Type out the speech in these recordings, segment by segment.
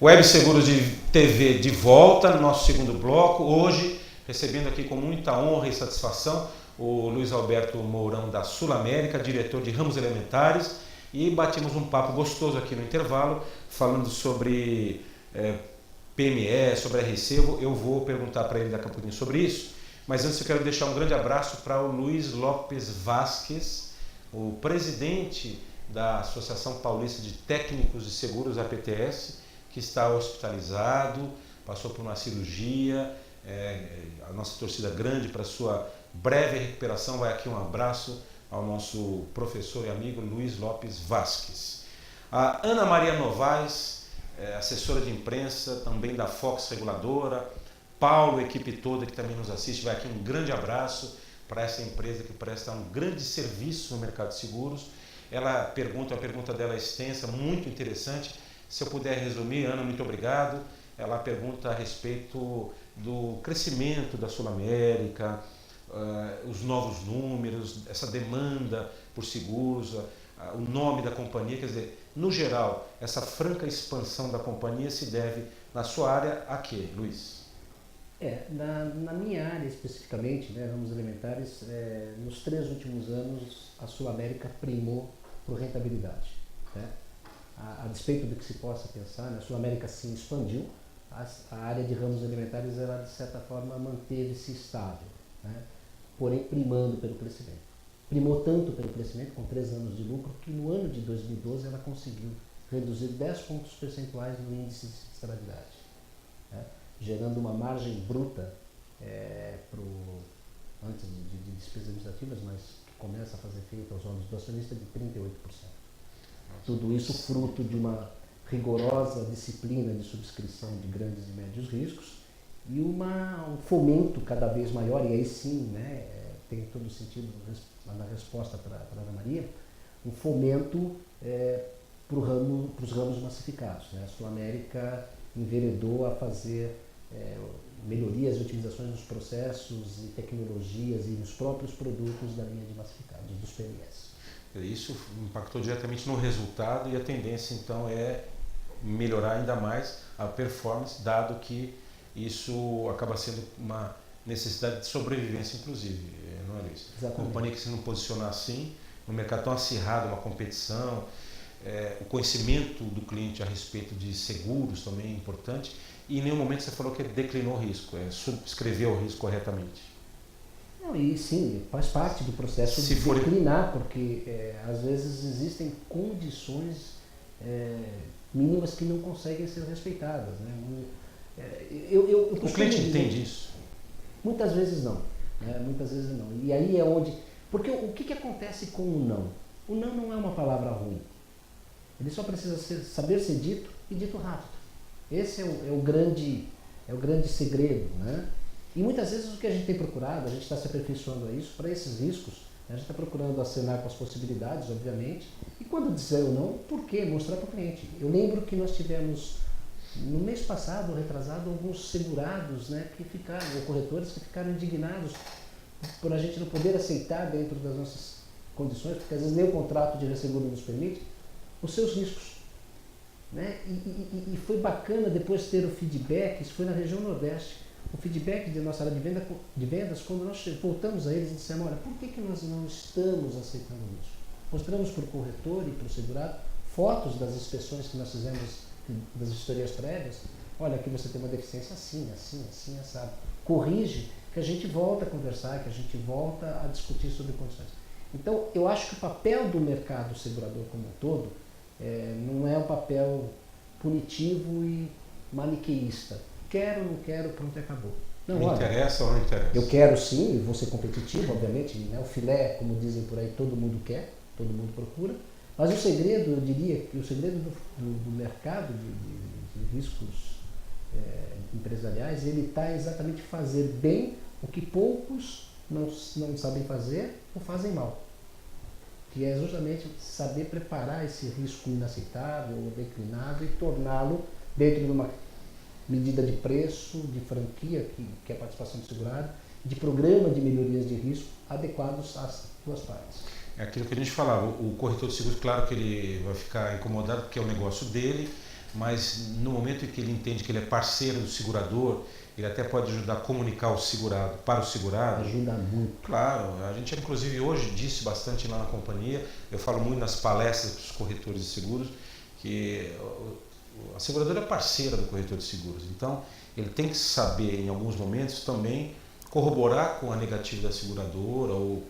Web Seguros de TV de volta no nosso segundo bloco, hoje recebendo aqui com muita honra e satisfação o Luiz Alberto Mourão da Sul América, diretor de Ramos Elementares, e batemos um papo gostoso aqui no intervalo, falando sobre PME, sobre RC. Eu vou perguntar para ele daqui a pouquinho sobre isso, mas antes eu quero deixar um grande abraço para o Luiz Lopes Vasques, o presidente da Associação Paulista de Técnicos de Seguros, APTS, que está hospitalizado, passou por uma cirurgia, a nossa torcida grande para sua breve recuperação. Vai aqui um abraço ao nosso professor e amigo Luiz Lopes Vasques. A Ana Maria Novaes, assessora de imprensa, também da Fox Reguladora, Paulo, a equipe toda que também nos assiste, vai aqui um grande abraço para essa empresa que presta um grande serviço no mercado de seguros. Ela pergunta, a pergunta dela é extensa, muito interessante. Se eu puder resumir, Ana, muito obrigado. Ela pergunta a respeito do crescimento da Sul América, os novos números, essa demanda por seguros, o nome da companhia. Quer dizer, no geral, essa franca expansão da companhia se deve, na sua área, a quê, Luiz? Na minha área especificamente, né, Ramos Elementares, nos 3 últimos anos a Sul América primou por rentabilidade, né? A despeito do que se possa pensar, né, a Sul América sim expandiu, a área de Ramos Elementares, ela de certa forma manteve-se estável, né, porém primando pelo crescimento. Primou tanto pelo crescimento, com 3 anos de lucro, que no ano de 2012 ela conseguiu reduzir 10 pontos percentuais no índice de sinistralidade, né, gerando uma margem bruta antes de despesas administrativas, mas que começa a fazer efeito aos olhos do acionista, de 38%. Tudo isso fruto de uma rigorosa disciplina de subscrição de grandes e médios riscos e um fomento cada vez maior, e aí sim, né, tem todo o sentido na resposta para a Ana Maria, um fomento para os ramos massificados, né? A Sul América enveredou a fazer melhorias e otimizações nos processos e tecnologias e nos próprios produtos da linha de massificados, dos PMS. Isso impactou diretamente no resultado e a tendência então é melhorar ainda mais a performance, dado que isso acaba sendo uma necessidade de sobrevivência, inclusive, não é, Luiz? Exatamente. A companhia que se não posicionar assim, no mercado tão acirrado, uma competição, o conhecimento do cliente a respeito de seguros também é importante, e em nenhum momento você falou que declinou o risco, subscreveu o risco corretamente. Não, e sim, faz parte do processo de declinar, porque às vezes existem condições mínimas que não conseguem ser respeitadas, né? O cliente entende isso? Muitas vezes não, né? Muitas vezes não. E aí é onde... Porque o que acontece com o não? O não é uma palavra ruim. Ele só precisa saber ser dito e dito rápido. Esse é o grande segredo, né? E muitas vezes o que a gente tem procurado, a gente está se aperfeiçoando a isso, para esses riscos, a gente está procurando acenar com as possibilidades, obviamente, e quando dizer o não, por quê? Mostrar para o cliente. Eu lembro que nós tivemos, no mês passado, retrasado, alguns segurados, né, que ficaram, ou corretores que ficaram indignados por a gente não poder aceitar dentro das nossas condições, porque às vezes nem o contrato de resseguro nos permite, os seus riscos, né? E foi bacana depois ter o feedback, isso foi na região Nordeste, o feedback de nossa área de vendas, quando nós voltamos a eles e dissemos, olha, por que nós não estamos aceitando isso? Mostramos para o corretor e para o segurado fotos das inspeções que nós fizemos, das vistorias prévias. Olha, aqui você tem uma deficiência assim, assado. Corrige, que a gente volta a conversar, que a gente volta a discutir sobre condições. Então, eu acho que o papel do mercado segurador como um todo não é um papel punitivo e maniqueísta. Quero, não quero, pronto, acabou. Não, me interessa ou não interessa? Eu quero sim, e vou ser competitivo, obviamente, né? O filé, como dizem por aí, todo mundo quer, todo mundo procura, mas o segredo, eu diria, que o segredo do mercado de riscos empresariais, ele está exatamente fazer bem o que poucos não sabem fazer ou fazem mal, que é justamente saber preparar esse risco inaceitável ou declinável e torná-lo dentro de uma medida de preço, de franquia, que é a participação do segurado, de programa de melhorias de risco adequados às duas partes. É aquilo que a gente falava, o corretor de seguros, claro que ele vai ficar incomodado porque é o negócio dele, mas no momento em que ele entende que ele é parceiro do segurador, ele até pode ajudar a comunicar o segurado para o segurado. Ajuda muito. Claro, a gente inclusive hoje disse bastante lá na companhia, eu falo muito nas palestras para os corretores de seguros, que a seguradora é parceira do corretor de seguros, então ele tem que saber em alguns momentos também corroborar com a negativa da seguradora ou,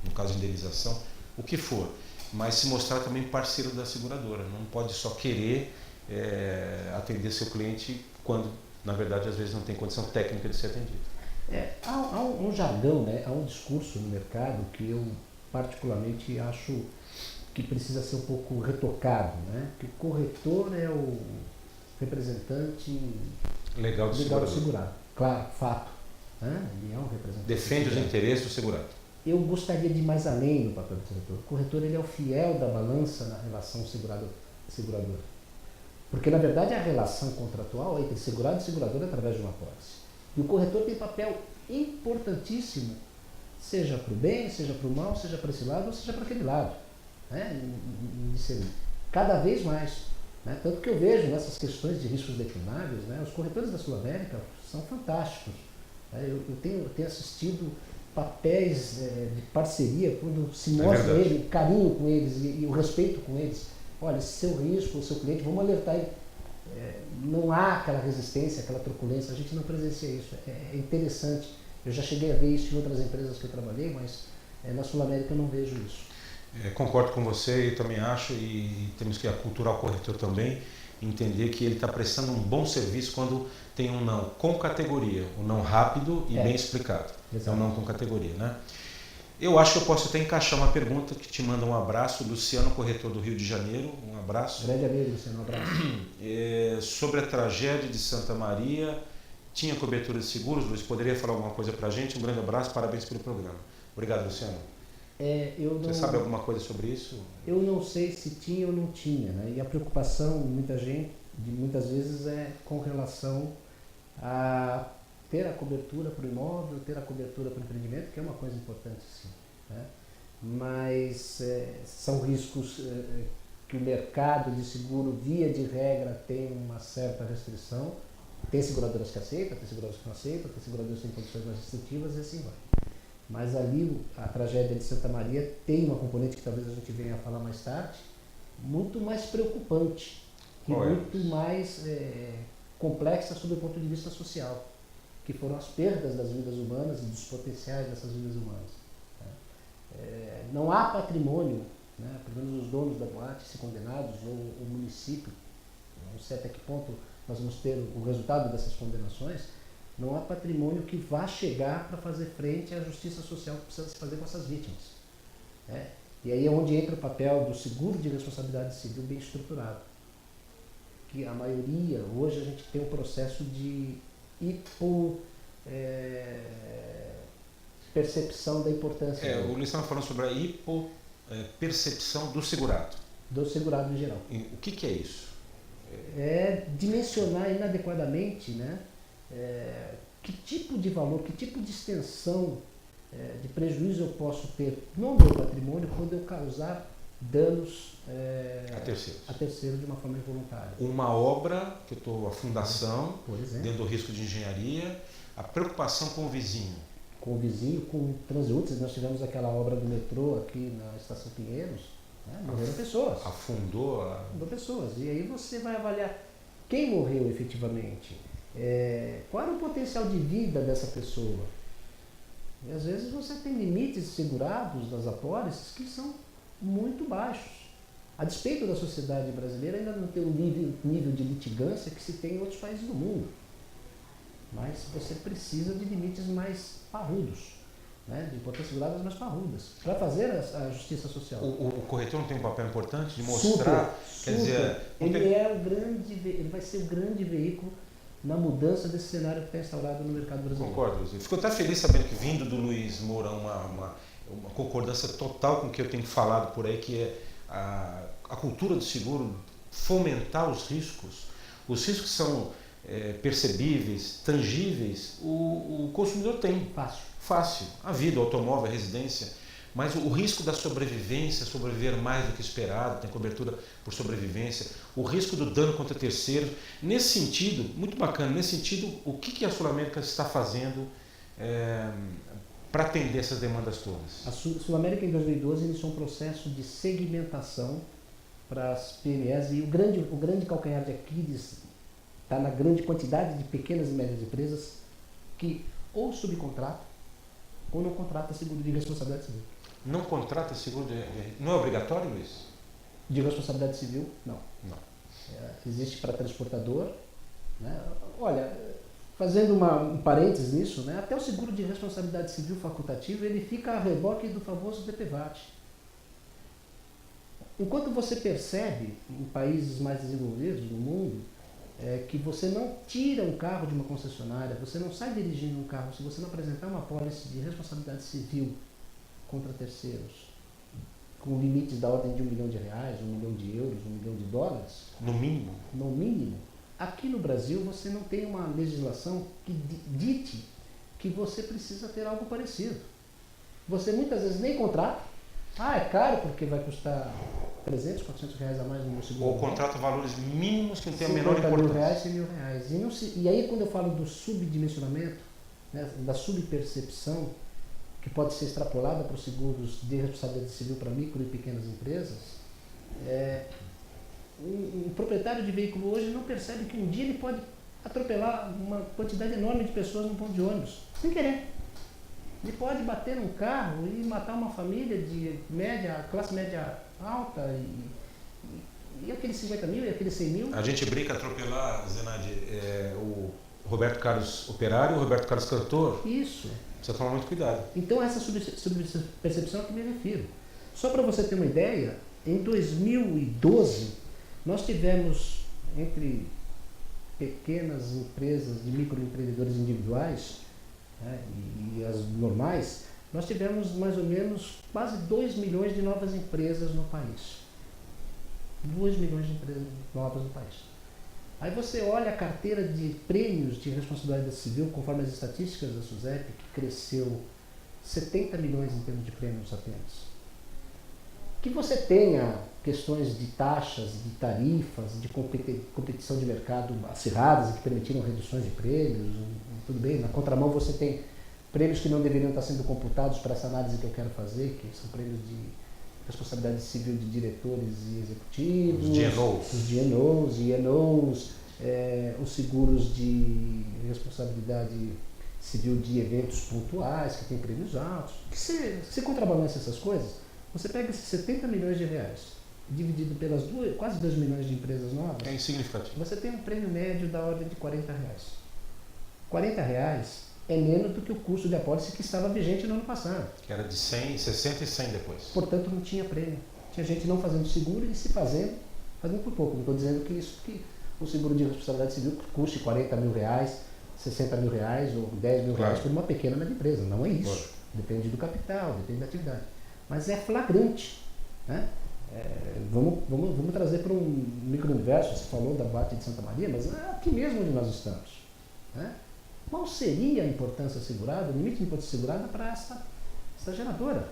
no caso de indenização, o que for, mas se mostrar também parceiro da seguradora, não pode só querer atender seu cliente quando, na verdade, às vezes não tem condição técnica de ser atendido. Há um jargão, né? Há um discurso no mercado que eu particularmente acho que precisa ser um pouco retocado, né? Que o corretor é o representante legal do segurado. Claro, fato. Né? Ele é um representante. Defende os interesses do segurado. Eu gostaria de ir mais além do papel do corretor. O corretor ele é o fiel da balança na relação segurado-segurador. Porque, na verdade, a relação contratual entre segurado e segurador é através de uma apólice. E o corretor tem papel importantíssimo, seja para o bem, seja para o mal, seja para esse lado ou seja para aquele lado. Né? Cada vez mais. Né? Tanto que eu vejo nessas questões de riscos declináveis, né? Os corretores da Sul América são fantásticos. Eu tenho assistido papéis de parceria, quando se mostra ele, carinho com eles e o respeito com eles. Olha, seu risco, o seu cliente, vamos alertar ele. Não há aquela resistência, aquela truculência, a gente não presencia isso. É interessante. Eu já cheguei a ver isso em outras empresas que eu trabalhei, mas na Sul América eu não vejo isso. Concordo com você, eu também acho, e temos que aculturar o corretor também, entender que ele está prestando um bom serviço quando tem um não com categoria, um não rápido e bem explicado. Exato. É um não com categoria, né? Eu acho que eu posso até encaixar uma pergunta que te manda um abraço, Luciano, corretor do Rio de Janeiro, um abraço. Grande amigo, Luciano, um abraço. Sobre a tragédia de Santa Maria, tinha cobertura de seguros? Luiz, poderia falar alguma coisa para a gente? Um grande abraço, parabéns pelo programa. Obrigado, Luciano. Você sabe alguma coisa sobre isso? Eu não sei se tinha ou não tinha, né? E a preocupação muitas vezes é com relação a ter a cobertura para o imóvel, ter a cobertura para o empreendimento, que é uma coisa importante sim. Né? Mas são riscos que o mercado de seguro, via de regra, tem uma certa restrição. Tem seguradoras que aceitam, tem seguradoras que não aceitam, tem seguradoras que têm condições mais restritivas e assim vai. Mas ali a tragédia de Santa Maria tem uma componente que talvez a gente venha a falar mais tarde, muito mais preocupante e muito mais complexa sob o ponto de vista social, que foram as perdas das vidas humanas e dos potenciais dessas vidas humanas. Não há patrimônio, né, pelo menos os donos da boate, se condenados, ou o município, não sei até que ponto nós vamos ter o resultado dessas condenações, não há patrimônio que vá chegar para fazer frente à justiça social que precisa se fazer com essas vítimas. Né? E aí é onde entra o papel do seguro de responsabilidade civil bem estruturado. Que a maioria, hoje a gente tem um processo de percepção da importância. O Luiz estava falando sobre a hipopercepção do segurado. Do segurado em geral. E o que é isso? É dimensionar inadequadamente, né? Que tipo de valor, que tipo de extensão de prejuízo eu posso ter no meu patrimônio quando eu causar danos a terceiro de uma forma involuntária. Uma obra, que eu estou, a fundação, dentro do risco de engenharia, a preocupação com o vizinho. Com o vizinho, com transeúntes. Nós tivemos aquela obra do metrô aqui na Estação Pinheiros, né? Morreram pessoas. Afundou pessoas. E aí você vai avaliar quem morreu efetivamente. Qual era o potencial de vida dessa pessoa? E às vezes você tem limites segurados das apólices que são muito baixos. A despeito da sociedade brasileira ainda não tem o nível de litigância que se tem em outros países do mundo. Mas você precisa de limites mais parrudos, né? De importâncias seguradas mais parrudas, para fazer a justiça social. O corretor não tem um papel importante de mostrar? Quer dizer, ele vai ser o grande veículo na mudança desse cenário que está instaurado no mercado brasileiro. Concordo, Luiz. Fico até feliz sabendo que, vindo do Luiz Mourão, uma concordância total com o que eu tenho falado por aí, que é a cultura do seguro, fomentar os riscos. Os riscos são percebíveis, tangíveis, o consumidor tem. Fácil. A vida, o automóvel, a residência. mas o risco da sobrevivência, sobreviver mais do que esperado, tem cobertura por sobrevivência, o risco do dano contra terceiros, nesse sentido, muito bacana, nesse sentido, o que a Sul América está fazendo para atender essas demandas todas? A Sul América em 2012 iniciou um processo de segmentação para as PMEs e o grande calcanhar de Aquiles está na grande quantidade de pequenas e médias empresas que ou subcontratam ou não contrata seguro de responsabilidade civil. Não contrata seguro não é obrigatório, Luiz? De responsabilidade civil, não. Não. Existe para transportador. Né? Olha, fazendo um parênteses nisso, né? Até o seguro de responsabilidade civil facultativo ele fica a reboque do famoso DPVAT. Enquanto você percebe em países mais desenvolvidos no mundo que você não tira um carro de uma concessionária, você não sai dirigindo um carro se você não apresentar uma apólice de responsabilidade civil contra terceiros, com limites da ordem de R$1 milhão, R$1 milhão, $1 milhão. No mínimo? No mínimo. Aqui no Brasil você não tem uma legislação que dite que você precisa ter algo parecido. Você muitas vezes nem contrata. É caro porque vai custar R$300, R$400 a mais no meu seguro. Ou contrata valores mínimos que não tem a menor importância. R$100.000. E aí quando eu falo do subdimensionamento, né, da subpercepção, que pode ser extrapolada para os seguros de responsabilidade civil para micro e pequenas empresas, um proprietário de veículo hoje não percebe que um dia ele pode atropelar uma quantidade enorme de pessoas num ponto de ônibus, sem querer. Ele pode bater num carro e matar uma família de classe média alta e aqueles 50 mil e aqueles 100 mil. A gente brinca atropelar, Zenade, o Roberto Carlos operário e o Roberto Carlos cantor. Isso. Precisa tomar muito cuidado. Então essa subpercepção é a que me refiro. Só para você ter uma ideia, em 2012 nós tivemos entre pequenas empresas de microempreendedores individuais, né, e as normais, nós tivemos mais ou menos quase 2 milhões de novas empresas no país. 2 milhões de empresas novas no país. Aí você olha a carteira de prêmios de responsabilidade civil, conforme as estatísticas da SUSEP, que cresceu 70 milhões em termos de prêmios apenas. Que você tenha questões de taxas, de tarifas, de competição de mercado acirradas e que permitiram reduções de prêmios, tudo bem. Na contramão você tem prêmios que não deveriam estar sendo computados para essa análise que eu quero fazer, que são prêmios de responsabilidade civil de diretores e executivos, os DNOs, INOs, os seguros de responsabilidade civil de eventos pontuais, que tem prêmios altos. Se contrabalança essas coisas, você pega esses 70 milhões de reais, dividido pelas quase 2 milhões de empresas novas, é insignificativo. Você tem um prêmio médio da ordem de R$40. R$40 é menos do que o custo de apólice que estava vigente no ano passado. Que era de 100, 60 e 100 depois. Portanto, não tinha prêmio. Tinha gente não fazendo seguro e se fazendo por pouco. Não estou dizendo que o seguro de responsabilidade civil custe R$40 mil, R$60 mil ou R$10 mil por uma pequena média empresa. Não é isso. Claro. Depende do capital, depende da atividade. Mas é flagrante. Né? Vamos trazer para um micro-universo. Você falou da Bate de Santa Maria, mas é aqui mesmo onde nós estamos. Né? Qual seria a importância segurada, o limite de importância segurada para essa geradora?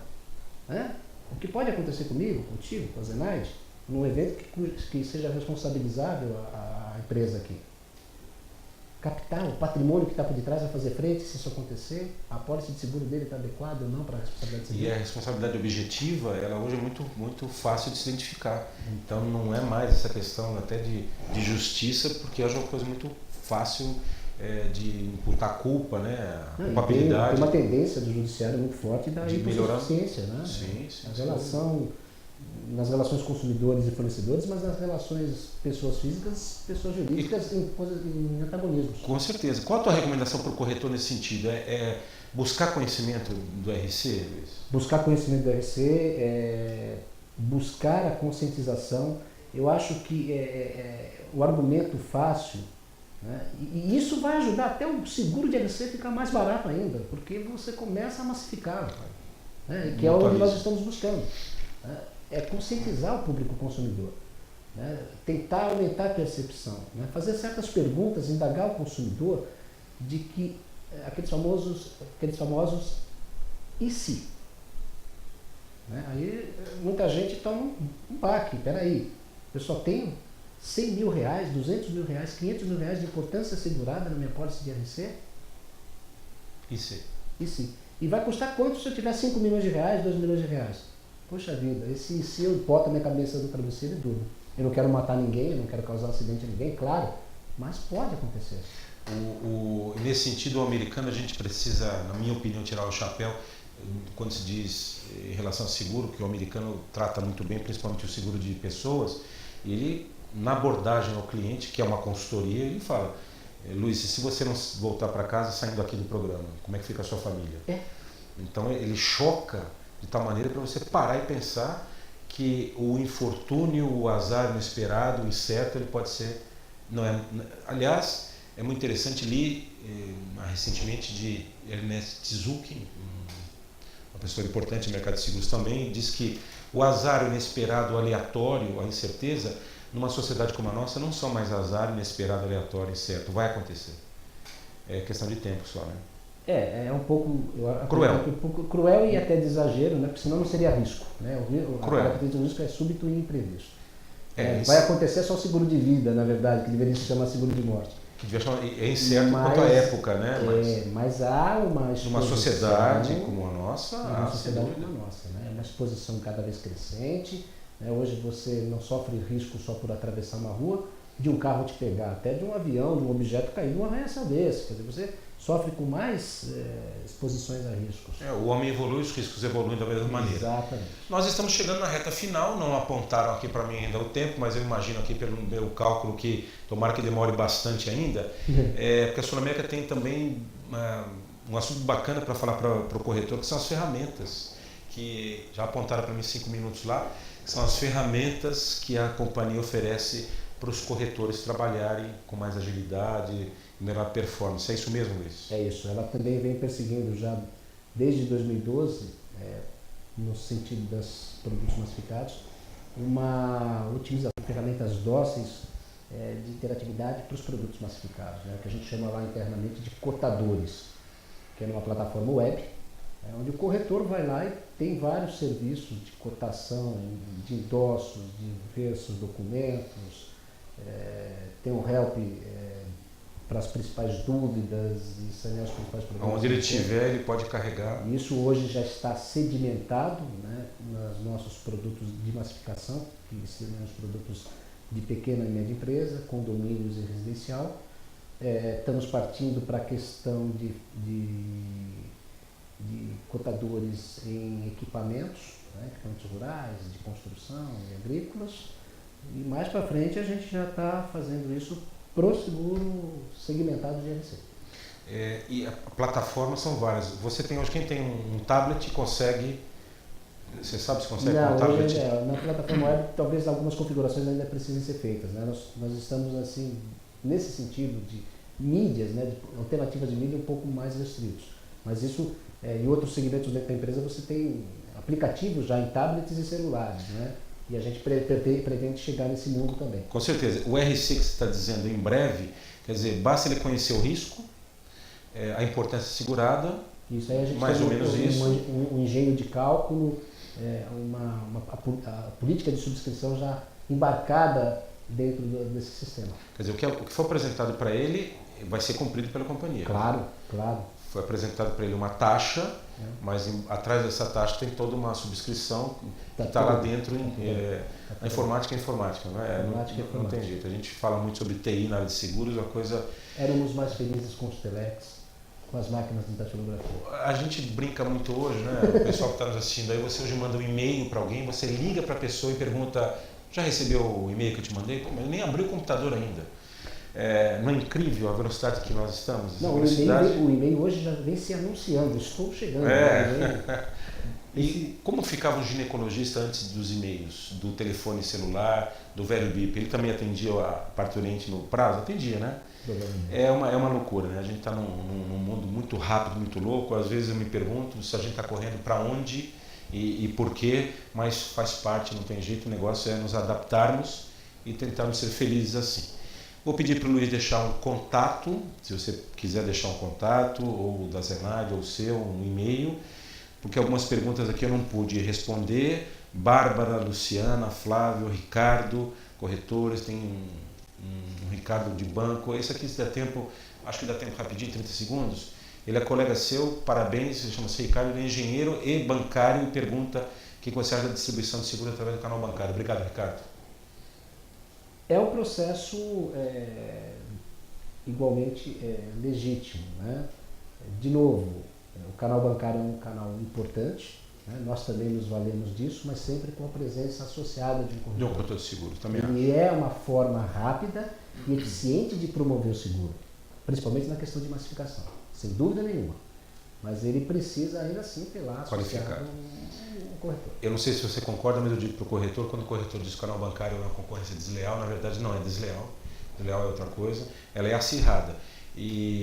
Né? O que pode acontecer comigo, contigo, com a Zenaide, num evento que seja responsabilizável a empresa aqui? Capital, o patrimônio que está por detrás vai fazer frente se isso acontecer? A apólice de seguro dele está adequada ou não para a responsabilidade civil? E a responsabilidade objetiva, ela hoje é muito fácil de se identificar. Então não é mais essa questão até de justiça, porque hoje é uma coisa muito fácil de imputar culpa, né? A culpabilidade. Tem uma tendência do judiciário muito forte da hipossuficiência, né? Sim. Nas relações consumidores e fornecedores, mas nas relações pessoas físicas, pessoas jurídicas em antagonismos. Com certeza. Qual a tua recomendação para o corretor nesse sentido? Buscar conhecimento do RC, Luiz? Buscar conhecimento do RC, buscar a conscientização. Eu acho que o argumento fácil, né? E isso vai ajudar até o seguro de RC ficar mais barato ainda, porque você começa a massificar, né? Que é onde nós estamos buscando. Né? É conscientizar o público consumidor, né? Tentar aumentar a percepção, né? Fazer certas perguntas, indagar o consumidor de que aqueles famosos e se? Né? Aí muita gente toma um baque. Peraí, eu só tenho 100 mil reais, 200 mil reais, 500 mil reais de importância assegurada na minha pólice de RC? E se? E sim. E vai custar quanto se eu tiver 5 milhões de reais, 2 milhões de reais? Poxa vida, se eu boto a minha cabeça no travesseiro e durmo. Eu não quero matar ninguém, eu não quero causar acidente a ninguém, claro, mas pode acontecer. Nesse sentido, o americano, a gente precisa, na minha opinião, tirar o chapéu quando se diz em relação ao seguro, que o americano trata muito bem, principalmente o seguro de pessoas, e ele, na abordagem ao cliente, que é uma consultoria, ele fala: Luiz, se você não voltar para casa saindo aqui do programa, como é que fica a sua família? Então ele choca de tal maneira para você parar e pensar que o infortúnio, o azar inesperado, o incerto, ele pode ser... Não é, aliás, é muito interessante, li recentemente de Ernest Tsuki, uma pessoa importante no mercado de seguros também, diz que o azar inesperado, o aleatório, a incerteza, numa sociedade como a nossa, não são mais azar, inesperado, aleatório, incerto. Vai acontecer. É questão de tempo só, né? É um pouco cruel. Um pouco cruel e até de exagero, né? Porque senão não seria risco. Né? A característica do risco é súbito e imprevisto. Vai acontecer só o seguro de vida, na verdade, que deveria se chamar seguro de morte. Que devia chamar, é incerto quanto à época, né? Mas há uma exposição... Numa sociedade como a nossa... Uma sociedade como a nossa, né? É uma exposição cada vez crescente. Né? Hoje você não sofre risco só por atravessar uma rua, de um carro te pegar, até de um avião, de um objeto cair num arranha-céu desse. Quer dizer, você sofre com mais exposições a riscos. O homem evolui, os riscos evoluem da mesma maneira. Exatamente. Nós estamos chegando na reta final, não apontaram aqui para mim ainda o tempo, mas eu imagino aqui pelo meu cálculo que tomara que demore bastante ainda, porque a Sul América tem também um assunto bacana para falar para o corretor, que são as ferramentas, que já apontaram para mim 5 minutos lá, que são as ferramentas que a companhia oferece para os corretores trabalharem com mais agilidade e melhor performance. É isso mesmo, Luiz? É isso. Ela também vem perseguindo já desde 2012, no sentido dos produtos massificados, uma utilização de ferramentas dóceis de interatividade para os produtos massificados, né? Que a gente chama lá internamente de cotadores, que é uma plataforma web, onde o corretor vai lá e tem vários serviços de cotação, de endossos, de ver seus documentos, tem um help para as principais dúvidas e sanear os principais problemas. Onde ele estiver, ele pode carregar. Isso hoje já está sedimentado, né, nos nossos produtos de massificação, que seriam os produtos de pequena e média empresa, condomínios e residencial. Estamos partindo para a questão de cotadores em equipamentos, né, equipamentos rurais, de construção e agrícolas. E mais para frente a gente já está fazendo isso pro seguro segmentado de RC. E as plataformas são várias. Você tem hoje, quem tem um tablet consegue... Você sabe se consegue com um tablet? Hoje, na plataforma web talvez algumas configurações ainda precisem ser feitas. Né? Nós estamos assim, nesse sentido de mídias, né, de alternativas de mídia um pouco mais restritos. Mas isso, em outros segmentos dentro da empresa você tem aplicativos já em tablets e celulares, né? E a gente pretende chegar nesse mundo também. Com certeza. O RC que você está dizendo em breve, quer dizer, basta ele conhecer o risco, a importância segurada, isso aí a gente mais ou menos isso. Um engenho de cálculo, a política de subscrição já embarcada dentro desse sistema. Quer dizer, o que for apresentado para ele vai ser cumprido pela companhia. Claro, claro. Foi apresentado para ele uma taxa, mas atrás dessa taxa tem toda uma subscrição que está lá dentro. A informática é informática, não é? Não tem jeito. A gente fala muito sobre TI na área de seguros, a coisa... Éramos mais felizes com os telex, com as máquinas de datilografia. A gente brinca muito hoje, né? O pessoal que está nos assistindo aí, você hoje manda um e-mail para alguém, você liga para a pessoa e pergunta: já recebeu o e-mail que eu te mandei? Pô, mas eu nem abri o computador ainda. Não é incrível a velocidade que nós estamos? Não, o e-mail hoje já vem se anunciando, estou chegando. E como ficava o ginecologista antes dos e-mails, do telefone celular, do velho bip? Ele também atendia a parturiente no prazo? Atendia, né? É uma loucura, né? A gente está num mundo muito rápido, muito louco. Às vezes eu me pergunto se a gente está correndo para onde e por quê, mas faz parte, não tem jeito. O negócio é nos adaptarmos e tentarmos ser felizes assim. Vou pedir para o Luiz deixar um contato, se você quiser deixar um contato, ou da Zenaide, ou o seu, um e-mail, porque algumas perguntas aqui eu não pude responder. Bárbara, Luciana, Flávio, Ricardo, corretores, tem um Ricardo de banco. Esse aqui, se dá tempo, acho que dá tempo rapidinho, 30 segundos. Ele é colega seu, parabéns, chama-se Ricardo, ele é engenheiro e bancário e pergunta o que você acha da distribuição de seguro através do canal bancário. Obrigado, Ricardo. É um processo igualmente legítimo, né? De novo, o canal bancário é um canal importante, né? Nós também nos valemos disso, mas sempre com a presença associada de um corretor. De um corretor de seguro, também acho. Ele é uma forma rápida e eficiente de promover o seguro, principalmente na questão de massificação, sem dúvida nenhuma. Mas ele precisa ainda assim ter lá associado um corretor. Eu não sei se você concorda, mas eu digo para o corretor, quando o corretor diz que o canal bancário é uma concorrência desleal, na verdade não é desleal. Desleal é outra coisa, ela é acirrada.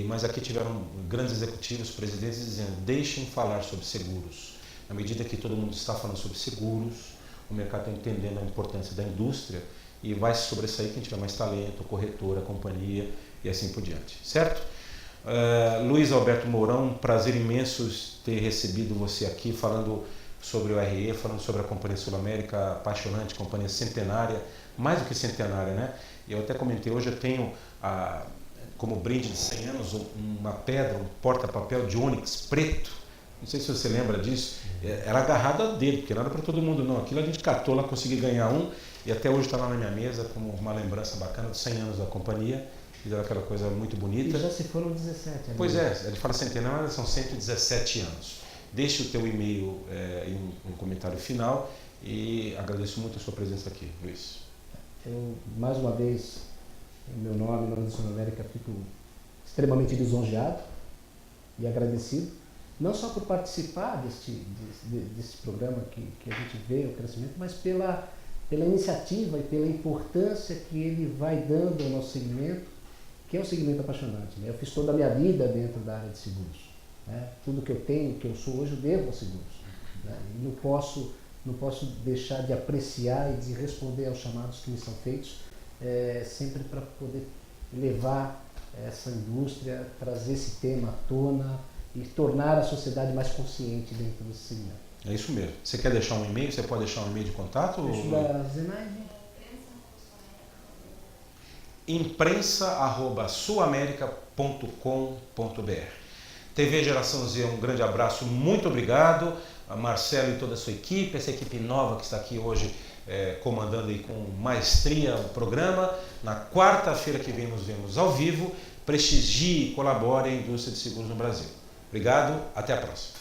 Mas aqui tiveram grandes executivos, presidentes dizendo, deixem falar sobre seguros. Na medida que todo mundo está falando sobre seguros, o mercado está entendendo a importância da indústria e vai se sobressair quem tiver mais talento, corretora, companhia e assim por diante. Certo? Luiz Alberto Mourão, um prazer imenso ter recebido você aqui falando sobre o RE, falando sobre a Companhia Sul América, apaixonante, companhia centenária, mais do que centenária, né? Eu até comentei, hoje eu tenho como brinde de 100 anos uma pedra, um porta-papel de ônix preto, não sei se você lembra disso, era agarrado a dedo, porque não era para todo mundo não, aquilo a gente catou lá, consegui ganhar um e até hoje está lá na minha mesa como uma lembrança bacana dos 100 anos da companhia. Fizeram aquela coisa muito bonita. E já se foram 17. Ali. Pois é, a gente fala centenário, mas são 117 anos. Deixe o teu e-mail e um comentário final e agradeço muito a sua presença aqui, Luiz. Eu, mais uma vez, em meu nome, em nome da Sul América, fico extremamente lisonjeado e agradecido, não só por participar desse programa que a gente vê o crescimento, mas pela iniciativa e pela importância que ele vai dando ao nosso segmento, que é um segmento apaixonante. Né? Eu fiz toda a minha vida dentro da área de seguros. Né? Tudo que eu tenho, que eu sou hoje, eu devo aos seguros. Né? E não posso deixar de apreciar e de responder aos chamados que me são feitos, sempre para poder levar essa indústria, trazer esse tema à tona e tornar a sociedade mais consciente dentro desse segmento. É isso mesmo. Você quer deixar um e-mail? Você pode deixar um e-mail de contato? Deixa da Zenaide. imprensa@sulamerica.com.br. TV Geração Z, um grande abraço, muito obrigado a Marcelo e toda a sua equipe, essa equipe nova que está aqui hoje comandando aí com maestria o programa. Na quarta-feira que vem nos vemos ao vivo. Prestigie e colabore a indústria de seguros no Brasil. Obrigado, até a próxima.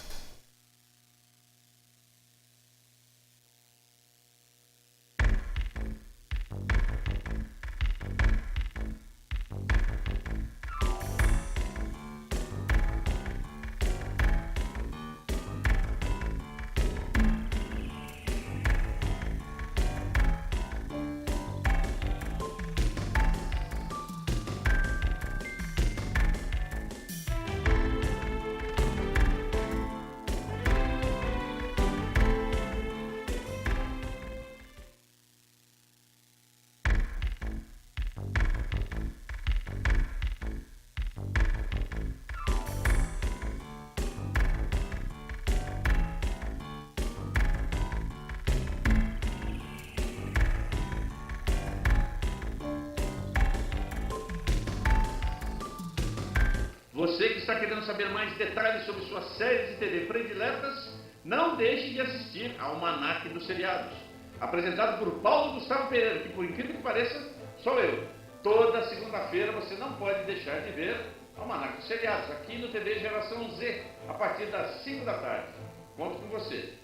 Você que está querendo saber mais detalhes sobre suas séries de TV prediletas, não deixe de assistir ao Almanaque dos Seriados, apresentado por Paulo Gustavo Pereira, que por incrível que pareça, sou eu. Toda segunda-feira você não pode deixar de ver Almanaque dos Seriados, aqui no TV Geração Z, a partir das 5 da tarde. Conto com você.